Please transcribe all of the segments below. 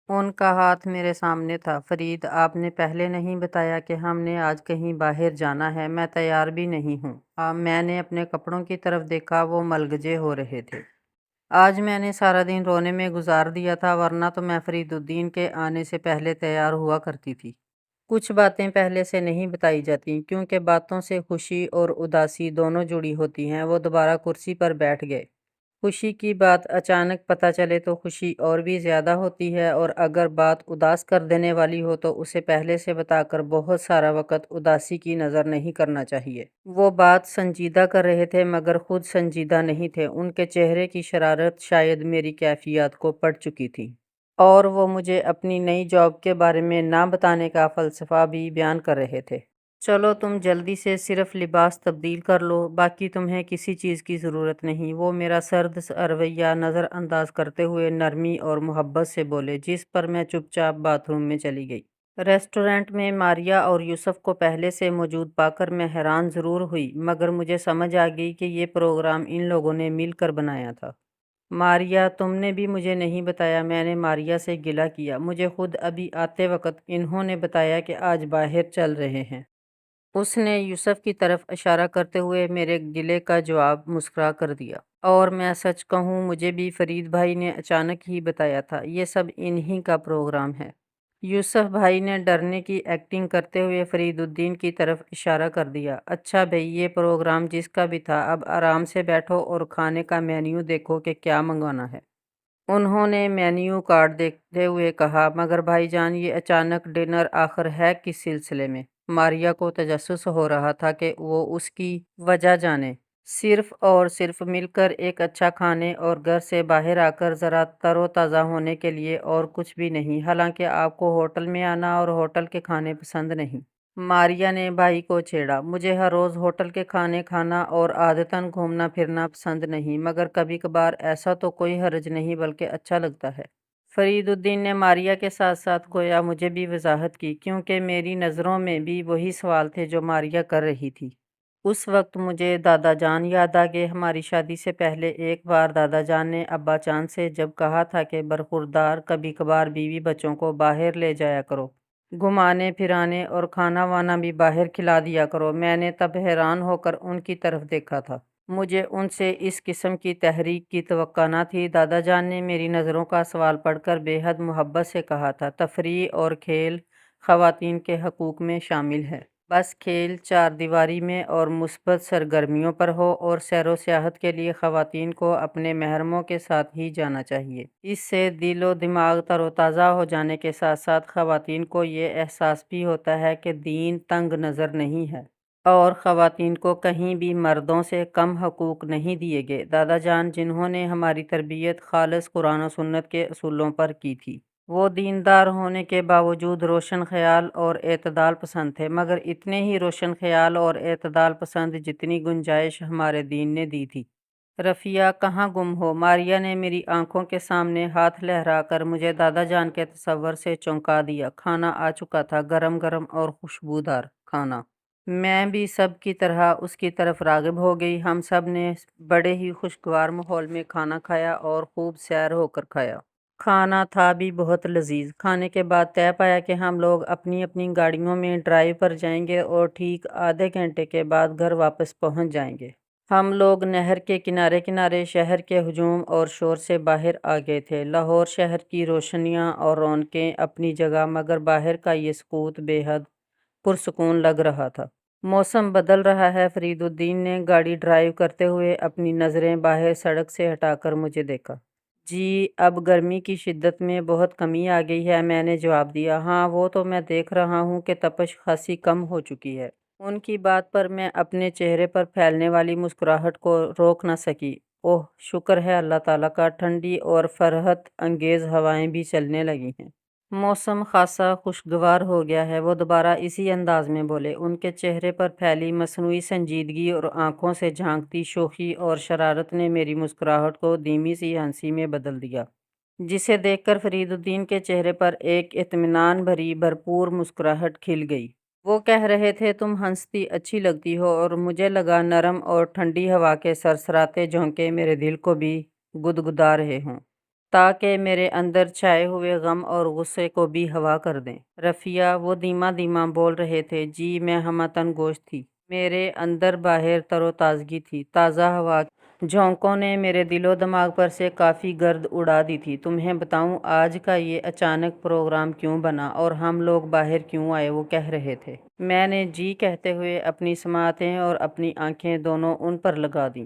ان کا ہاتھ میرے سامنے تھا۔ فرید، آپ نے پہلے نہیں بتایا کہ ہم نے آج کہیں باہر جانا ہے؟ میں تیار بھی نہیں ہوں۔ میں نے اپنے کپڑوں کی طرف دیکھا، وہ ملگجے ہو رہے تھے۔ آج میں نے سارا دن رونے میں گزار دیا تھا، ورنہ تو میں فرید الدین کے آنے سے پہلے تیار ہوا کرتی تھی۔ کچھ باتیں پہلے سے نہیں بتائی جاتی، کیونکہ باتوں سے خوشی اور اداسی دونوں جڑی ہوتی ہیں۔ وہ دوبارہ کرسی پر بیٹھ گئے۔ خوشی کی بات اچانک پتہ چلے تو خوشی اور بھی زیادہ ہوتی ہے، اور اگر بات اداس کر دینے والی ہو تو اسے پہلے سے بتا کر بہت سارا وقت اداسی کی نظر نہیں کرنا چاہیے۔ وہ بات سنجیدہ کر رہے تھے مگر خود سنجیدہ نہیں تھے۔ ان کے چہرے کی شرارت شاید میری کیفیات کو پڑھ چکی تھی، اور وہ مجھے اپنی نئی جاب کے بارے میں نہ بتانے کا فلسفہ بھی بیان کر رہے تھے۔ چلو تم جلدی سے صرف لباس تبدیل کر لو، باقی تمہیں کسی چیز کی ضرورت نہیں۔ وہ میرا سرد رویہ نظر انداز کرتے ہوئے نرمی اور محبت سے بولے، جس پر میں چپ چاپ باتھ روم میں چلی گئی۔ ریسٹورنٹ میں ماریا اور یوسف کو پہلے سے موجود پا کر میں حیران ضرور ہوئی، مگر مجھے سمجھ آ گئی کہ یہ پروگرام ان لوگوں نے مل کر بنایا تھا۔ ماریا، تم نے بھی مجھے نہیں بتایا؟ میں نے ماریا سے گلہ کیا۔ مجھے خود ابھی آتے وقت انہوں نے بتایا کہ آج باہر چل رہے ہیں۔ اس نے یوسف کی طرف اشارہ کرتے ہوئے میرے گلے کا جواب مسکرا کر دیا۔ اور میں سچ کہوں، مجھے بھی فرید بھائی نے اچانک ہی بتایا تھا، یہ سب انہی کا پروگرام ہے۔ یوسف بھائی نے ڈرنے کی ایکٹنگ کرتے ہوئے فرید الدین کی طرف اشارہ کر دیا۔ اچھا بھئی، یہ پروگرام جس کا بھی تھا، اب آرام سے بیٹھو اور کھانے کا مینیو دیکھو کہ کیا منگوانا ہے۔ انہوں نے مینیو کارڈ دیکھتے ہوئے کہا، مگر بھائی جان، یہ اچانک ڈنر آخر ہے کس سلسلے میں؟ ماریا کو تجسس ہو رہا تھا کہ وہ اس کی وجہ جانے۔ صرف اور صرف مل کر ایک اچھا کھانے اور گھر سے باہر آ کر ذرا تر و تازہ ہونے کے لیے، اور کچھ بھی نہیں۔ حالانکہ آپ کو ہوٹل میں آنا اور ہوٹل کے کھانے پسند نہیں۔ ماریا نے بھائی کو چھیڑا۔ مجھے ہر روز ہوٹل کے کھانے کھانا اور عادتاً گھومنا پھرنا پسند نہیں، مگر کبھی کبھار ایسا تو کوئی حرج نہیں، بلکہ اچھا لگتا ہے۔ فرید الدین نے ماریا کے ساتھ ساتھ گویا مجھے بھی وضاحت کی، کیونکہ میری نظروں میں بھی وہی سوال تھے جو ماریا کر رہی تھی۔ اس وقت مجھے دادا جان یاد آ گئے۔ ہماری شادی سے پہلے ایک بار دادا جان نے ابا جان سے جب کہا تھا کہ برخوردار کبھی کبھار بیوی بچوں کو باہر لے جایا کرو، گھمانے پھرانے، اور کھانا وانا بھی باہر کھلا دیا کرو، میں نے تب حیران ہو کر ان کی طرف دیکھا تھا۔ مجھے ان سے اس قسم کی تحریک کی توقع نہ تھی۔ دادا جان نے میری نظروں کا سوال پڑھ کر بے حد محبت سے کہا تھا، تفریح اور کھیل خواتین کے حقوق میں شامل ہے۔ بس کھیل چار دیواری میں اور مثبت سرگرمیوں پر ہو، اور سیر و سیاحت کے لیے خواتین کو اپنے محرموں کے ساتھ ہی جانا چاہیے۔ اس سے دل و دماغ تر و تازہ ہو جانے کے ساتھ ساتھ خواتین کو یہ احساس بھی ہوتا ہے کہ دین تنگ نظر نہیں ہے، اور خواتین کو کہیں بھی مردوں سے کم حقوق نہیں دیے گئے۔ دادا جان، جنہوں نے ہماری تربیت خالص قرآن و سنت کے اصولوں پر کی تھی، وہ دیندار ہونے کے باوجود روشن خیال اور اعتدال پسند تھے، مگر اتنے ہی روشن خیال اور اعتدال پسند جتنی گنجائش ہمارے دین نے دی تھی۔ رفیہ کہاں گم ہو؟ ماریا نے میری آنکھوں کے سامنے ہاتھ لہرا کر مجھے دادا جان کے تصور سے چونکا دیا۔ کھانا آ چکا تھا، گرم گرم اور خوشبودار کھانا۔ میں بھی سب کی طرح اس کی طرف راغب ہو گئی۔ ہم سب نے بڑے ہی خوشگوار ماحول میں کھانا کھایا اور خوب سیر ہو کر کھایا۔ کھانا تھا بھی بہت لذیذ۔ کھانے کے بعد طے پایا کہ ہم لوگ اپنی اپنی گاڑیوں میں ڈرائیو پر جائیں گے اور ٹھیک آدھے گھنٹے کے بعد گھر واپس پہنچ جائیں گے۔ ہم لوگ نہر کے کنارے کنارے شہر کے ہجوم اور شور سے باہر آ گئے تھے۔ لاہور شہر کی روشنیاں اور رونقیں اپنی جگہ، مگر باہر کا یہ سکوت بے حد پرسکون لگ رہا تھا۔ موسم بدل رہا ہے۔ فرید الدین نے گاڑی ڈرائیو کرتے ہوئے اپنی نظریں باہر سڑک سے ہٹا کر مجھے دیکھا۔ جی، اب گرمی کی شدت میں بہت کمی آ گئی ہے، میں نے جواب دیا۔ ہاں، وہ تو میں دیکھ رہا ہوں کہ تپش خاصی کم ہو چکی ہے۔ ان کی بات پر میں اپنے چہرے پر پھیلنے والی مسکراہٹ کو روک نہ سکی۔ اوہ، شکر ہے اللہ تعالیٰ کا، ٹھنڈی اور فرحت انگیز ہوائیں بھی چلنے لگی ہیں۔ موسم خاصا خوشگوار ہو گیا ہے، وہ دوبارہ اسی انداز میں بولے۔ ان کے چہرے پر پھیلی مصنوعی سنجیدگی اور آنکھوں سے جھانکتی شوخی اور شرارت نے میری مسکراہٹ کو دھیمی سی ہنسی میں بدل دیا، جسے دیکھ کر فرید الدین کے چہرے پر ایک اطمینان بھری بھرپور مسکراہٹ کھل گئی۔ وہ کہہ رہے تھے، تم ہنستی اچھی لگتی ہو، اور مجھے لگا نرم اور ٹھنڈی ہوا کے سرسراتے جھونکے میرے دل کو بھی گدگدا رہے ہوں۔ تاکہ میرے اندر چھائے ہوئے غم اور غصے کو بھی ہوا کر دیں۔ رفیہ، وہ دھیما دھیما بول رہے تھے۔ جی، میں ہمتن گوش تھی۔ میرے اندر باہر تر و تازگی تھی۔ تازہ ہوا جھونکوں نے میرے دل و دماغ پر سے کافی گرد اڑا دی تھی۔ تمہیں بتاؤں آج کا یہ اچانک پروگرام کیوں بنا اور ہم لوگ باہر کیوں آئے، وہ کہہ رہے تھے۔ میں نے جی کہتے ہوئے اپنی سماعتیں اور اپنی آنکھیں دونوں ان پر لگا دیں۔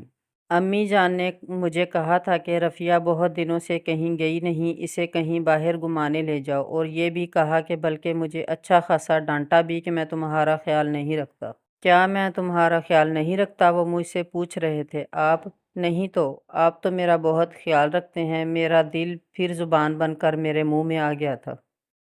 امی جان نے مجھے کہا تھا کہ رفیہ بہت دنوں سے کہیں گئی نہیں، اسے کہیں باہر گھمانے لے جاؤ، اور یہ بھی کہا کہ بلکہ مجھے اچھا خاصا ڈانٹا بھی کہ میں تمہارا خیال نہیں رکھتا۔ کیا میں تمہارا خیال نہیں رکھتا؟ وہ مجھ سے پوچھ رہے تھے۔ آپ نہیں تو آپ تو میرا بہت خیال رکھتے ہیں۔ میرا دل پھر زبان بن کر میرے منہ میں آ گیا تھا۔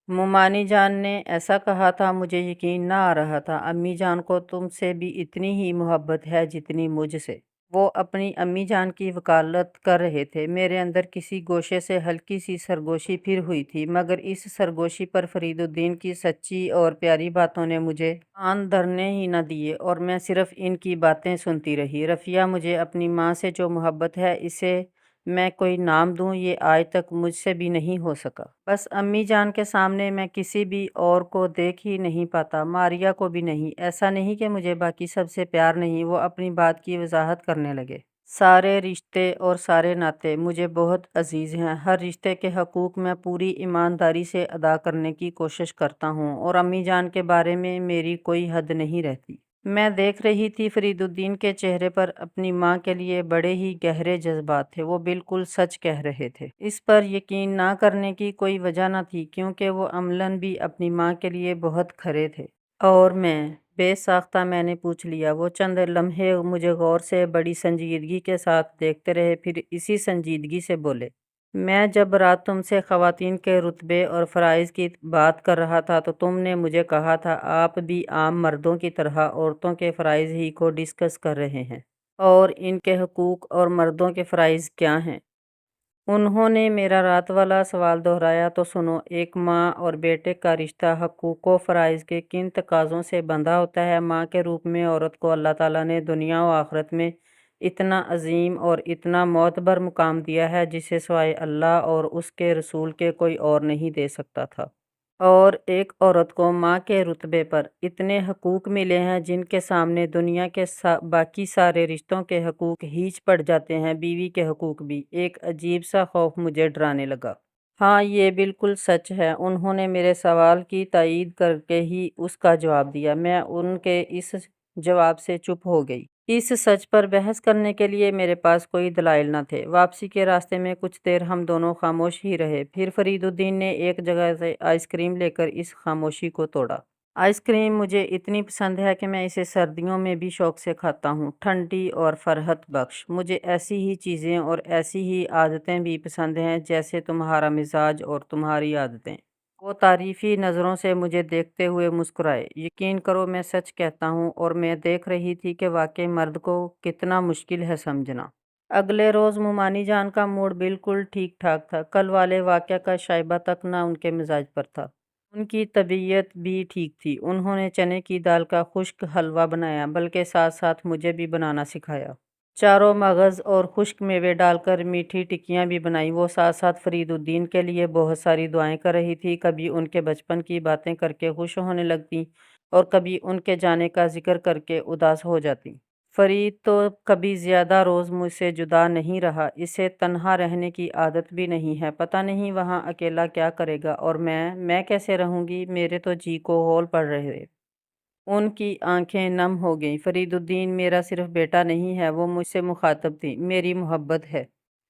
مومانی جان نے ایسا کہا تھا، مجھے یقین نہ آ رہا تھا۔ امی جان کو تم سے بھی اتنی ہی محبت ہے جتنی مجھ سے۔ وہ اپنی امی جان کی وکالت کر رہے تھے۔ میرے اندر کسی گوشے سے ہلکی سی سرگوشی پھر ہوئی تھی، مگر اس سرگوشی پر فرید الدین کی سچی اور پیاری باتوں نے مجھے کان دھرنے ہی نہ دیے، اور میں صرف ان کی باتیں سنتی رہی۔ رفیہ، مجھے اپنی ماں سے جو محبت ہے، اسے میں کوئی نام دوں، یہ آج تک مجھ سے بھی نہیں ہو سکا۔ بس امی جان کے سامنے میں کسی بھی اور کو دیکھ ہی نہیں پاتا، ماریا کو بھی نہیں۔ ایسا نہیں کہ مجھے باقی سب سے پیار نہیں۔ وہ اپنی بات کی وضاحت کرنے لگے۔ سارے رشتے اور سارے ناطے مجھے بہت عزیز ہیں۔ ہر رشتے کے حقوق میں پوری ایمانداری سے ادا کرنے کی کوشش کرتا ہوں، اور امی جان کے بارے میں میری کوئی حد نہیں رہتی۔ میں دیکھ رہی تھی فرید الدین کے چہرے پر اپنی ماں کے لیے بڑے ہی گہرے جذبات تھے۔ وہ بالکل سچ کہہ رہے تھے۔ اس پر یقین نہ کرنے کی کوئی وجہ نہ تھی، کیونکہ وہ عملاً بھی اپنی ماں کے لیے بہت کھرے تھے۔ اور بے ساختہ میں نے پوچھ لیا۔ وہ چند لمحے مجھے غور سے بڑی سنجیدگی کے ساتھ دیکھتے رہے، پھر اسی سنجیدگی سے بولے۔ میں جب رات تم سے خواتین کے رتبے اور فرائض کی بات کر رہا تھا تو تم نے مجھے کہا تھا آپ بھی عام مردوں کی طرح عورتوں کے فرائض ہی کو ڈسکس کر رہے ہیں، اور ان کے حقوق اور مردوں کے فرائض کیا ہیں۔ انہوں نے میرا رات والا سوال دہرایا۔ تو سنو، ایک ماں اور بیٹے کا رشتہ حقوق و فرائض کے کن تقاضوں سے بندھا ہوتا ہے؟ ماں کے روپ میں عورت کو اللہ تعالیٰ نے دنیا و آخرت میں اتنا عظیم اور اتنا معتبر مقام دیا ہے جسے سوائے اللہ اور اس کے رسول کے کوئی اور نہیں دے سکتا تھا۔ اور ایک عورت کو ماں کے رتبے پر اتنے حقوق ملے ہیں جن کے سامنے دنیا کے باقی سارے رشتوں کے حقوق ہیچ پڑ جاتے ہیں، بیوی کے حقوق بھی۔ ایک عجیب سا خوف مجھے ڈرانے لگا۔ ہاں، یہ بالکل سچ ہے۔ انہوں نے میرے سوال کی تائید کر کے ہی اس کا جواب دیا۔ میں ان کے اس جواب سے چپ ہو گئی۔ اس سچ پر بحث کرنے کے لیے میرے پاس کوئی دلائل نہ تھے۔ واپسی کے راستے میں کچھ دیر ہم دونوں خاموش ہی رہے، پھر فرید الدین نے ایک جگہ سے آئس کریم لے کر اس خاموشی کو توڑا۔ آئس کریم مجھے اتنی پسند ہے کہ میں اسے سردیوں میں بھی شوق سے کھاتا ہوں، ٹھنڈی اور فرحت بخش۔ مجھے ایسی ہی چیزیں اور ایسی ہی عادتیں بھی پسند ہیں جیسے تمہارا مزاج اور تمہاری عادتیں۔ وہ تعریفی نظروں سے مجھے دیکھتے ہوئے مسکرائے۔ یقین کرو، میں سچ کہتا ہوں، اور میں دیکھ رہی تھی کہ واقعی مرد کو کتنا مشکل ہے سمجھنا۔ اگلے روز مومانی جان کا موڈ بالکل ٹھیک ٹھاک تھا۔ کل والے واقعہ کا شائبہ تک نہ ان کے مزاج پر تھا۔ ان کی طبیعت بھی ٹھیک تھی۔ انہوں نے چنے کی دال کا خشک حلوہ بنایا، بلکہ ساتھ ساتھ مجھے بھی بنانا سکھایا۔ چاروں مغز اور خشک میوے ڈال کر میٹھی ٹکیاں بھی بنائیں۔ وہ ساتھ ساتھ فرید الدین کے لیے بہت ساری دعائیں کر رہی تھی۔ کبھی ان کے بچپن کی باتیں کر کے خوش ہونے لگتی اور کبھی ان کے جانے کا ذکر کر کے اداس ہو جاتی۔ فرید تو کبھی زیادہ روز مجھ سے جدا نہیں رہا، اسے تنہا رہنے کی عادت بھی نہیں ہے۔ پتہ نہیں وہاں اکیلا کیا کرے گا، اور میں کیسے رہوں گی؟ میرے تو جی کو ہول پڑ رہے۔ ان کی آنکھیں نم ہو گئیں۔ فرید الدین میرا صرف بیٹا نہیں ہے، وہ مجھ سے مخاطب تھی، میری محبت ہے۔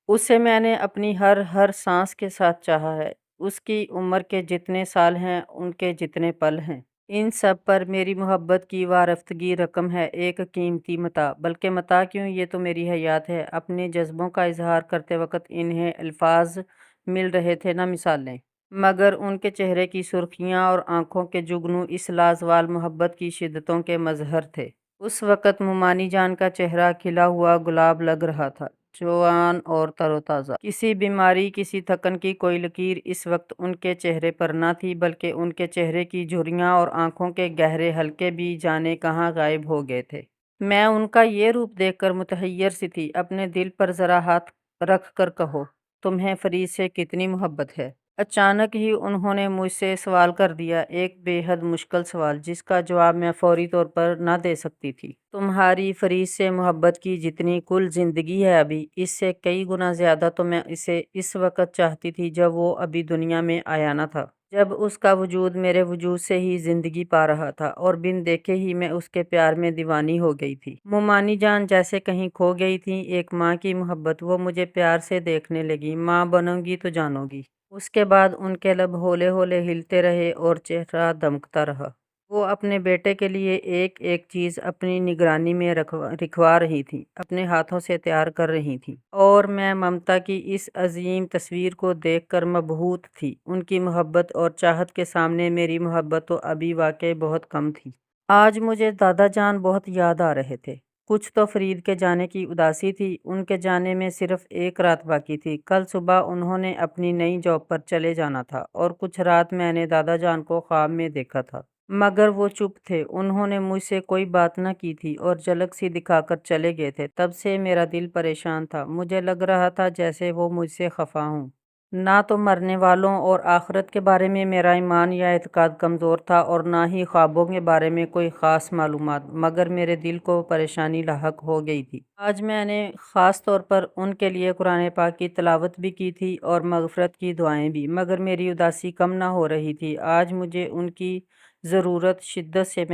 اسے میں نے اپنی ہر سانس کے ساتھ چاہا ہے۔ اس کی عمر کے جتنے سال ہیں، ان کے جتنے پل ہیں، ان سب پر میری محبت کی وارفتگی رقم ہے، ایک قیمتی متاع۔ بلکہ متاع کیوں، یہ تو میری حیات ہے۔ اپنے جذبوں کا اظہار کرتے وقت انہیں الفاظ مل رہے تھے نہ مثالیں، مگر ان کے چہرے کی سرخیاں اور آنکھوں کے جگنو اس لازوال محبت کی شدتوں کے مظہر تھے۔ اس وقت مومانی جان کا چہرہ کھلا ہوا گلاب لگ رہا تھا، جوان اور تر و تازہ۔ کسی بیماری، کسی تھکن کی کوئی لکیر اس وقت ان کے چہرے پر نہ تھی، بلکہ ان کے چہرے کی جھریاں اور آنکھوں کے گہرے حلقے بھی جانے کہاں غائب ہو گئے تھے۔ میں ان کا یہ روپ دیکھ کر متحیر سی تھی۔ اپنے دل پر ذرا ہاتھ رکھ کر کہو۔ تمہیں فرید سے کتنی محبت ہے؟ اچانک ہی انہوں نے مجھ سے سوال کر دیا، ایک بے حد مشکل سوال جس کا جواب میں فوری طور پر نہ دے سکتی تھی۔ تمہاری فرید سے محبت کی جتنی کل زندگی ہے ابھی، اس سے کئی گنا زیادہ تو میں اسے اس وقت چاہتی تھی جب وہ ابھی دنیا میں آیا نہ تھا، جب اس کا وجود میرے وجود سے ہی زندگی پا رہا تھا اور بن دیکھے ہی میں اس کے پیار میں دیوانی ہو گئی تھی۔ مومانی جان جیسے کہیں کھو گئی تھی، ایک ماں کی محبت، وہ مجھے پیار سے دیکھنے لگی۔ ماں بنو گی تو جانو گی۔ اس کے بعد ان کے لب ہولے ہولے ہلتے رہے اور چہرہ دمکتا رہا۔ وہ اپنے بیٹے کے لیے ایک ایک چیز اپنی نگرانی میں رکھوا رہی تھی، اپنے ہاتھوں سے تیار کر رہی تھی، اور میں ممتا کی اس عظیم تصویر کو دیکھ کر مبہوت تھی۔ ان کی محبت اور چاہت کے سامنے میری محبت تو ابھی واقعی بہت کم تھی۔ آج مجھے دادا جان بہت یاد آ رہے تھے۔ کچھ تو فرید کے جانے کی اداسی تھی، ان کے جانے میں صرف ایک رات باقی تھی۔ کل صبح انہوں نے اپنی نئی جاب پر چلے جانا تھا اور کچھ رات میں نے دادا جان کو خواب میں دیکھا تھا، مگر وہ چپ تھے۔ انہوں نے مجھ سے کوئی بات نہ کی تھی اور جھلک سی دکھا کر چلے گئے تھے۔ تب سے میرا دل پریشان تھا، مجھے لگ رہا تھا جیسے وہ مجھ سے خفا ہوں۔ نہ تو مرنے والوں اور آخرت کے بارے میں میرا ایمان یا اعتقاد کمزور تھا اور نہ ہی خوابوں کے بارے میں کوئی خاص معلومات، مگر میرے دل کو پریشانی لاحق ہو گئی تھی۔ آج میں نے خاص طور پر ان کے لیے قرآن پاک کی تلاوت بھی کی تھی اور مغفرت کی دعائیں بھی، مگر میری اداسی کم نہ ہو رہی تھی۔ آج مجھے ان کی ضرورت شدت سے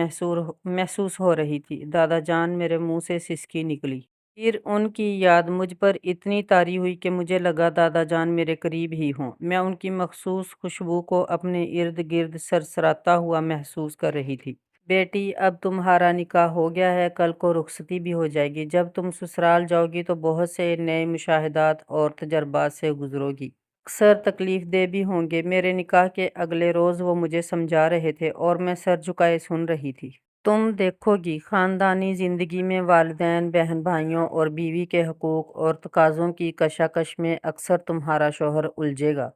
محسوس ہو رہی تھی۔ دادا جان، میرے منہ سے سسکی نکلی۔ پھر ان کی یاد مجھ پر اتنی طاری ہوئی کہ مجھے لگا دادا جان میرے قریب ہی ہوں۔ میں ان کی مخصوص خوشبو کو اپنے ارد گرد سرسراتا ہوا محسوس کر رہی تھی۔ بیٹی، اب تمہارا نکاح ہو گیا ہے، کل کو رخصتی بھی ہو جائے گی۔ جب تم سسرال جاؤ گی تو بہت سے نئے مشاہدات اور تجربات سے گزرو گی، اکثر تکلیف دہ بھی ہوں گے۔ میرے نکاح کے اگلے روز وہ مجھے سمجھا رہے تھے اور میں سر جھکائے سن رہی تھی۔ تم دیکھو گی، خاندانی زندگی میں والدین، بہن بھائیوں اور بیوی کے حقوق اور تقاضوں کی کشاکش میں اکثر تمہارا شوہر الجھے گا،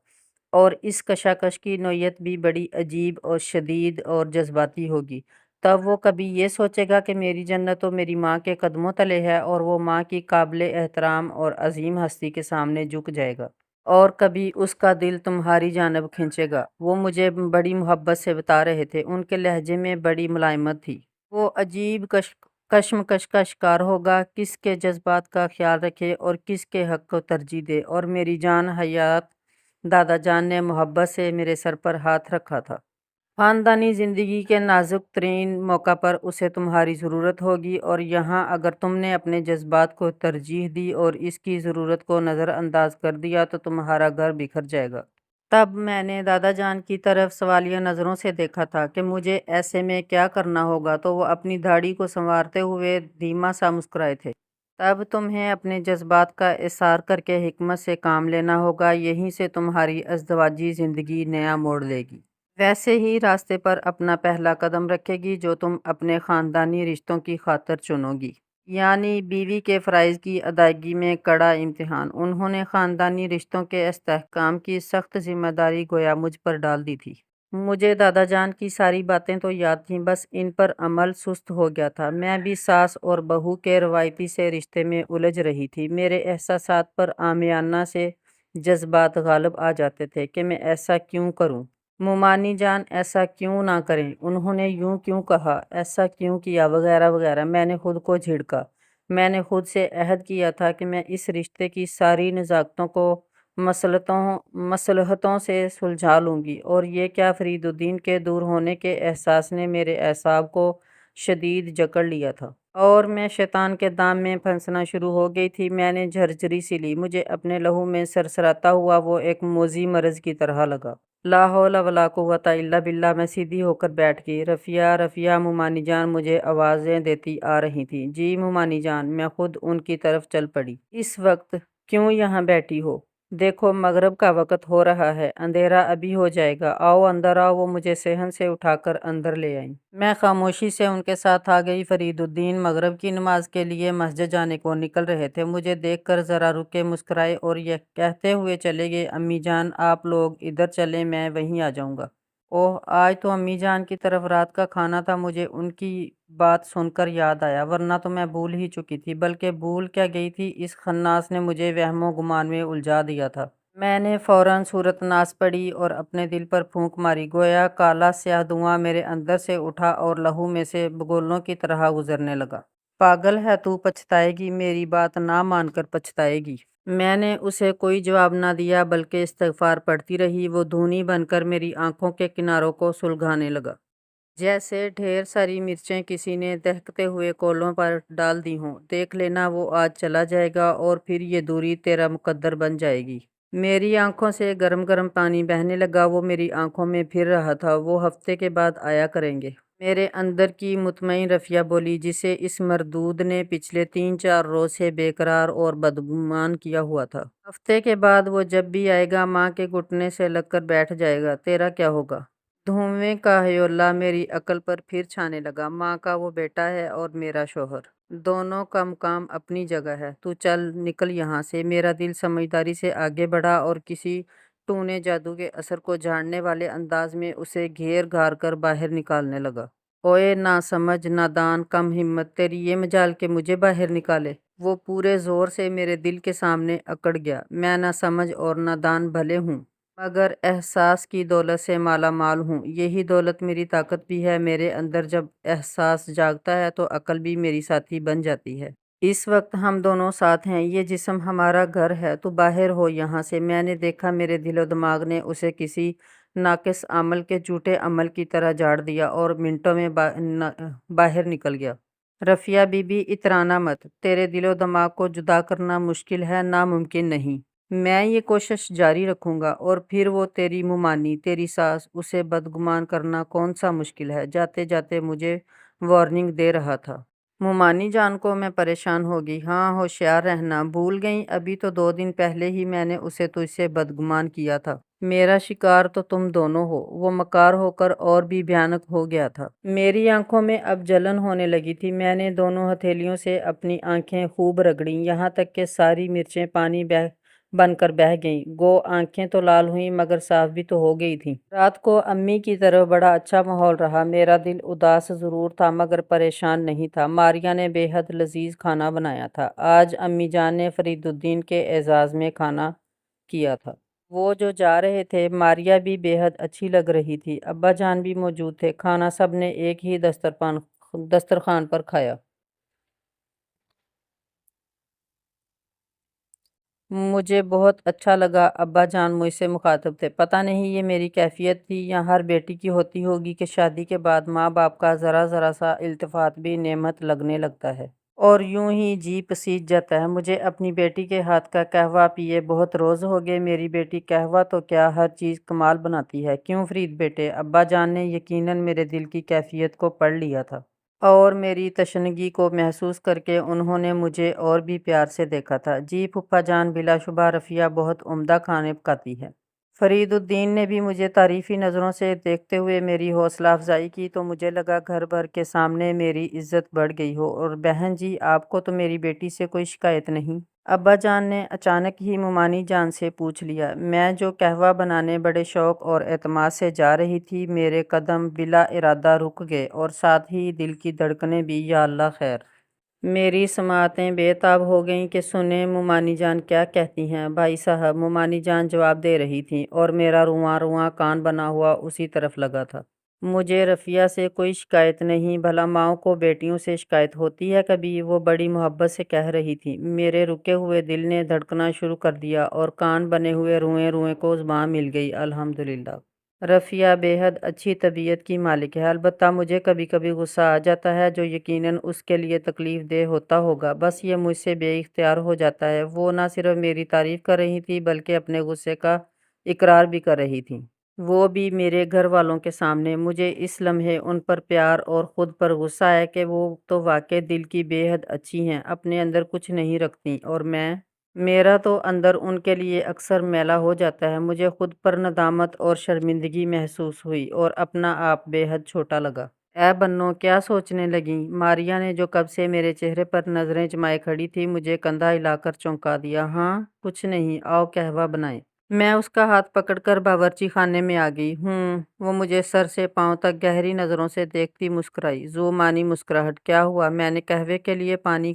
اور اس کشاکش کی نوعیت بھی بڑی عجیب اور شدید اور جذباتی ہوگی۔ تب وہ کبھی یہ سوچے گا کہ میری جنت تو میری ماں کے قدموں تلے ہے، اور وہ ماں کی قابل احترام اور عظیم ہستی کے سامنے جھک جائے گا، اور کبھی اس کا دل تمہاری جانب کھنچے گا۔ وہ مجھے بڑی محبت سے بتا رہے تھے، ان کے لہجے میں بڑی ملائمت تھی۔ وہ عجیب کشمکش کا شکار ہوگا، کس کے جذبات کا خیال رکھے اور کس کے حق کو ترجیح دے۔ اور میری جان حیات دادا جان نے محبت سے میرے سر پر ہاتھ رکھا تھا۔ خاندانی زندگی کے نازک ترین موقع پر اسے تمہاری ضرورت ہوگی، اور یہاں اگر تم نے اپنے جذبات کو ترجیح دی اور اس کی ضرورت کو نظر انداز کر دیا تو تمہارا گھر بکھر جائے گا۔ تب میں نے دادا جان کی طرف سوالیہ نظروں سے دیکھا تھا کہ مجھے ایسے میں کیا کرنا ہوگا، تو وہ اپنی داڑھی کو سنوارتے ہوئے دھیما سا مسکرائے تھے۔ تب تمہیں اپنے جذبات کا اظہار کر کے حکمت سے کام لینا ہوگا، یہیں سے تمہاری ازدواجی زندگی نیا موڑ لے گی۔ ویسے ہی راستے پر اپنا پہلا قدم رکھے گی جو تم اپنے خاندانی رشتوں کی خاطر چنو گی، یعنی بیوی کے فرائض کی ادائیگی میں کڑا امتحان۔ انہوں نے خاندانی رشتوں کے استحکام کی سخت ذمہ داری گویا مجھ پر ڈال دی تھی۔ مجھے دادا جان کی ساری باتیں تو یاد تھیں، بس ان پر عمل سست ہو گیا تھا۔ میں بھی ساس اور بہو کے روایتی سے رشتے میں الجھ رہی تھی۔ میرے احساسات پر عامیانہ سے جذبات غالب آ جاتے تھے کہ میں ایسا کیوں کروں، مومانی جان ایسا کیوں نہ کریں، انہوں نے یوں کیوں کہا، ایسا کیوں کیا، وغیرہ وغیرہ۔ میں نے خود کو جھڑکا۔ میں نے خود سے عہد کیا تھا کہ میں اس رشتے کی ساری نزاکتوں کو مصلحتوں سے سلجھا لوں گی، اور یہ کیا، فرید الدین کے دور ہونے کے احساس نے میرے اعصاب کو شدید جکڑ لیا تھا، اور میں شیطان کے دام میں پھنسنا شروع ہو گئی تھی۔ میں نے جھرجھری سی لی، مجھے اپنے لہو میں سرسراتا ہوا وہ ایک موذی مرض کی طرح لگا۔ لا حول ولا قوت الا باللہ۔ میں سیدھی ہو کر بیٹھ گئی۔ رفیہ، رفیہ، مومانی جان مجھے آوازیں دیتی آ رہی تھیں۔ جی مومانی جان۔ میں خود ان کی طرف چل پڑی۔ اس وقت کیوں یہاں بیٹھی ہو؟ دیکھو مغرب کا وقت ہو رہا ہے، اندھیرا ابھی ہو جائے گا، آؤ اندر آؤ۔ وہ مجھے صحن سے اٹھا کر اندر لے آئیں۔ میں خاموشی سے ان کے ساتھ آ گئی۔ فرید الدین مغرب کی نماز کے لیے مسجد جانے کو نکل رہے تھے۔ مجھے دیکھ کر ذرا رکے، مسکرائے اور یہ کہتے ہوئے چلے گئے، امی جان آپ لوگ ادھر چلیں، میں وہیں آ جاؤں گا۔ اوہ، آج تو امی جان کی طرف رات کا کھانا تھا۔ مجھے ان کی بات سن کر یاد آیا، ورنہ تو میں بھول ہی چکی تھی، بلکہ بھول کیا گئی تھی، اس خناس نے مجھے وہم و گمان میں الجھا دیا تھا۔ میں نے فوراً صورت ناز پڑھی اور اپنے دل پر پھونک ماری، گویا کالا سیاہ دھواں میرے اندر سے اٹھا اور لہو میں سے بگولوں کی طرح گزرنے لگا۔ پاگل ہے تو، پچھتائے گی، میری بات نہ مان کر پچھتائے گی۔ میں نے اسے کوئی جواب نہ دیا بلکہ استغفار پڑھتی رہی۔ وہ دھونی بن کر میری آنکھوں کے کناروں کو سلگانے لگا، جیسے ڈھیر ساری مرچیں کسی نے دہکتے ہوئے کولوں پر ڈال دی ہوں۔ دیکھ لینا، وہ آج چلا جائے گا اور پھر یہ دوری تیرا مقدر بن جائے گی۔ میری آنکھوں سے گرم گرم پانی بہنے لگا، وہ میری آنکھوں میں پھر رہا تھا۔ وہ ہفتے کے بعد آیا کریں گے۔ میرے اندر کی مطمئن رفیہ بولی، جسے اس مردود نے پچھلے 3-4 روز سے بے قرار اور بدگمان کیا ہوا تھا۔ ہفتے کے بعد وہ جب بھی آئے گا، ماں کے گھٹنے سے لگ کر بیٹھ جائے گا۔ تیرا کیا ہوگا؟ دھویں کا ہیولہ میری عقل پر پھر چھانے لگا۔ ماں کا وہ بیٹا ہے اور میرا شوہر، دونوں کا مقام اپنی جگہ ہے۔ تو چل نکل یہاں سے۔ میرا دل سمجھداری سے آگے بڑھا اور کسی ٹونے جادو کے اثر کو جھاڑنے والے انداز میں اسے گھیر گھار کر باہر نکالنے لگا۔ اوئے ناسمجھ، نادان، کم ہمت، تیری یہ مجال کہ مجھے باہر نکالے۔ وہ پورے زور سے میرے دل کے سامنے اکڑ گیا۔ میں ناسمجھ اور نادان بھلے ہوں، مگر احساس کی دولت سے مالا مال ہوں۔ یہی دولت میری طاقت بھی ہے۔ میرے اندر جب احساس جاگتا ہے تو عقل بھی میری ساتھی بن جاتی ہے۔ اس وقت ہم دونوں ساتھ ہیں۔ یہ جسم ہمارا گھر ہے۔ تو باہر ہو یہاں سے۔ میں نے دیکھا میرے دل و دماغ نے اسے کسی ناقص عمل کے جھوٹے عمل کی طرح جھاڑ دیا اور منٹوں میں باہر نکل گیا۔ رفیہ بی بی، اترانا مت۔ تیرے دل و دماغ کو جدا کرنا مشکل ہے، ناممکن نہیں۔ میں یہ کوشش جاری رکھوں گا۔ اور پھر وہ تیری ممانی، تیری ساس، اسے بدگمان کرنا کون سا مشکل ہے؟ جاتے جاتے مجھے وارننگ دے رہا تھا۔ ممانی جان کو میں پریشان ہوگی۔ ہاں، ہوشیار رہنا۔ بھول گئی؟ ابھی تو 2 دن پہلے ہی میں نے اسے تجھ سے بدگمان کیا تھا۔ میرا شکار تو تم دونوں ہو۔ وہ مکار ہو کر اور بھی بھیانک ہو گیا تھا۔ میری آنکھوں میں اب جلن ہونے لگی تھی۔ میں نے دونوں ہتھیلیوں سے اپنی آنکھیں خوب رگڑیں، یہاں تک کہ ساری مرچیں پانی بن کر بہہ گئیں۔ گو آنکھیں تو لال ہوئیں مگر صاف بھی تو ہو گئی تھیں۔ رات کو امی کی طرف بڑا اچھا ماحول رہا۔ میرا دل اداس ضرور تھا مگر پریشان نہیں تھا۔ ماریا نے بے حد لذیذ کھانا بنایا تھا۔ آج امی جان نے فرید الدین کے اعزاز میں کھانا کیا تھا۔ وہ جو جا رہے تھے، ماریا بھی بے حد اچھی لگ رہی تھی۔ ابا جان بھی موجود تھے۔ کھانا سب نے ایک ہی دسترخوان پر کھایا۔ مجھے بہت اچھا لگا۔ ابا جان مجھ سے مخاطب تھے۔ پتہ نہیں یہ میری کیفیت تھی یا ہر بیٹی کی ہوتی ہوگی کہ شادی کے بعد ماں باپ کا ذرا ذرا سا التفات بھی نعمت لگنے لگتا ہے اور یوں ہی جی پسیج جاتا ہے۔ مجھے اپنی بیٹی کے ہاتھ کا قہوہ پیے بہت روز ہو گئے۔ میری بیٹی قہوہ تو کیا، ہر چیز کمال بناتی ہے۔ کیوں فرید بیٹے؟ ابا جان نے یقیناً میرے دل کی کیفیت کو پڑھ لیا تھا اور میری تشنگی کو محسوس کر کے انہوں نے مجھے اور بھی پیار سے دیکھا تھا۔ جی پھپھا جان، بلا شبہ رفیہ بہت عمدہ کھانے پکاتی ہے۔ فرید الدین نے بھی مجھے تعریفی نظروں سے دیکھتے ہوئے میری حوصلہ افزائی کی تو مجھے لگا گھر بھر کے سامنے میری عزت بڑھ گئی ہو۔ اور بہن جی، آپ کو تو میری بیٹی سے کوئی شکایت نہیں؟ ابا جان نے اچانک ہی ممانی جان سے پوچھ لیا۔ میں جو قہوہ بنانے بڑے شوق اور اعتماد سے جا رہی تھی، میرے قدم بلا ارادہ رک گئے اور ساتھ ہی دل کی دھڑکنیں بھی۔ یا اللہ خیر! میری سماعتیں بے تاب ہو گئیں کہ سنیں ممانی جان کیا کہتی ہیں۔ بھائی صاحب، ممانی جان جواب دے رہی تھیں اور میرا رواں رواں کان بنا ہوا اسی طرف لگا تھا۔ مجھے رفیہ سے کوئی شکایت نہیں۔ بھلا ماؤں کو بیٹیوں سے شکایت ہوتی ہے کبھی؟ وہ بڑی محبت سے کہہ رہی تھی۔ میرے رکے ہوئے دل نے دھڑکنا شروع کر دیا اور کان بنے ہوئے روئیں روئیں کو زبان مل گئی۔ الحمدللہ! رفیہ بے حد اچھی طبیعت کی مالک ہے، البتہ مجھے کبھی کبھی غصہ آ جاتا ہے جو یقیناً اس کے لیے تکلیف دہ ہوتا ہوگا۔ بس یہ مجھ سے بے اختیار ہو جاتا ہے۔ وہ نہ صرف میری تعریف کر رہی تھی بلکہ اپنے غصے کا اقرار بھی کر رہی تھیں، وہ بھی میرے گھر والوں کے سامنے۔ مجھے اس لمحے ان پر پیار اور خود پر غصہ ہے کہ وہ تو واقعی دل کی بے حد اچھی ہیں، اپنے اندر کچھ نہیں رکھتیں، اور میرا تو اندر ان کے لیے اکثر میلہ ہو جاتا ہے۔ مجھے خود پر ندامت اور شرمندگی محسوس ہوئی اور اپنا آپ بے حد چھوٹا لگا۔ اے بنو، کیا سوچنے لگیں؟ ماریا نے جو کب سے میرے چہرے پر نظریں جمائے کھڑی تھی، مجھے کندھا ہلا کر چونکا دیا۔ ہاں، کچھ نہیں، آؤ قہوہ بنائیں۔ میں اس کا ہاتھ پکڑ کر باورچی خانے میں آ گئی۔ وہ مجھے سر سے پاؤں تک گہری نظروں سے دیکھتی مسکرائی۔ ذو معنی مسکراہٹ۔ کیا ہوا؟ میں نے قہوے کے لیے پانی